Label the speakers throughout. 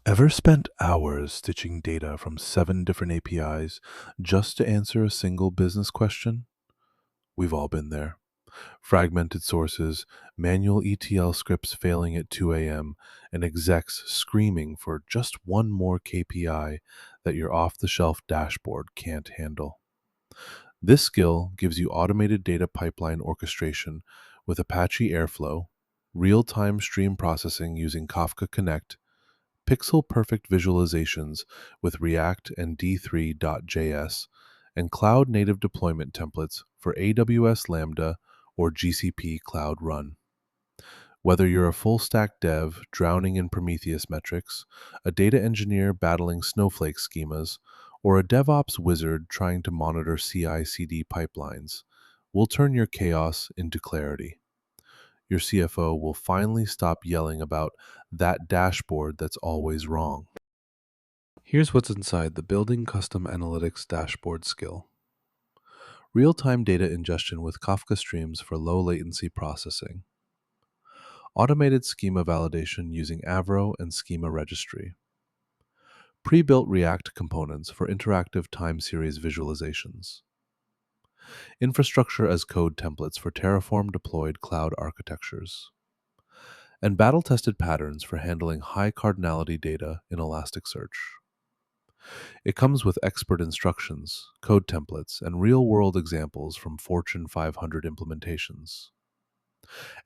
Speaker 1: Ever spent hours stitching data from 7 different APIs just to answer a single business question? We've all been there. Fragmented sources, manual ETL scripts failing at 2 a.m., and execs screaming for just one more KPI that your off the shelf dashboard can't handle. This skill gives you automated data pipeline orchestration with Apache Airflow, real time stream processing using Kafka Connect, pixel perfect visualizations with React and D3.js, and cloud native deployment templates for AWS Lambda or GCP Cloud Run. Whether you're a full stack dev drowning in Prometheus metrics, a data engineer battling Snowflake schemas, or a DevOps wizard trying to monitor CI CD pipelines, we'll turn your chaos into clarity. Your CFO will finally stop yelling about that dashboard that's always wrong. Here's what's inside the Building Custom Analytics Dashboard skill. Real-time data ingestion with Kafka streams for low latency processing. Automated schema validation using Avro and Schema Registry. Pre-built React components for interactive time series visualizations. Infrastructure as code templates for Terraform deployed cloud architectures. And battle-tested patterns for handling high cardinality data in Elasticsearch. It comes with expert instructions, code templates, and real-world examples from Fortune 500 implementations.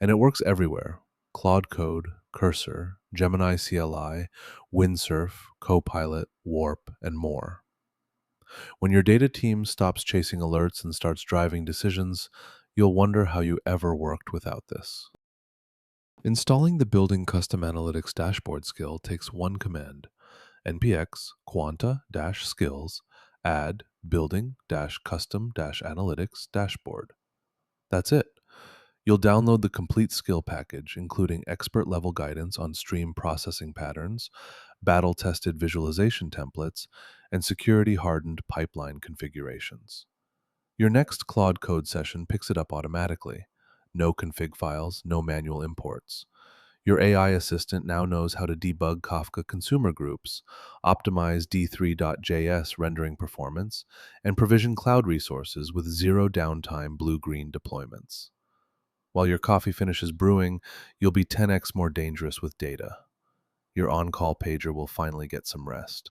Speaker 1: And it works everywhere: Claude Code, Cursor, Gemini CLI, Windsurf, Copilot, Warp, and more. When your data team stops chasing alerts and starts driving decisions, you'll wonder how you ever worked without this. Installing the Building Custom Analytics Dashboard skill takes one command: npx quanta-skills add building-custom-analytics dashboard. That's it. You'll download the complete skill package, including expert-level guidance on stream processing patterns, battle-tested visualization templates, and security-hardened pipeline configurations. Your next Claude Code session picks it up automatically. No config files, no manual imports. Your AI assistant now knows how to debug Kafka consumer groups, optimize D3.js rendering performance, and provision cloud resources with zero downtime blue-green deployments. While your coffee finishes brewing, you'll be 10x more dangerous with data. Your on-call pager will finally get some rest.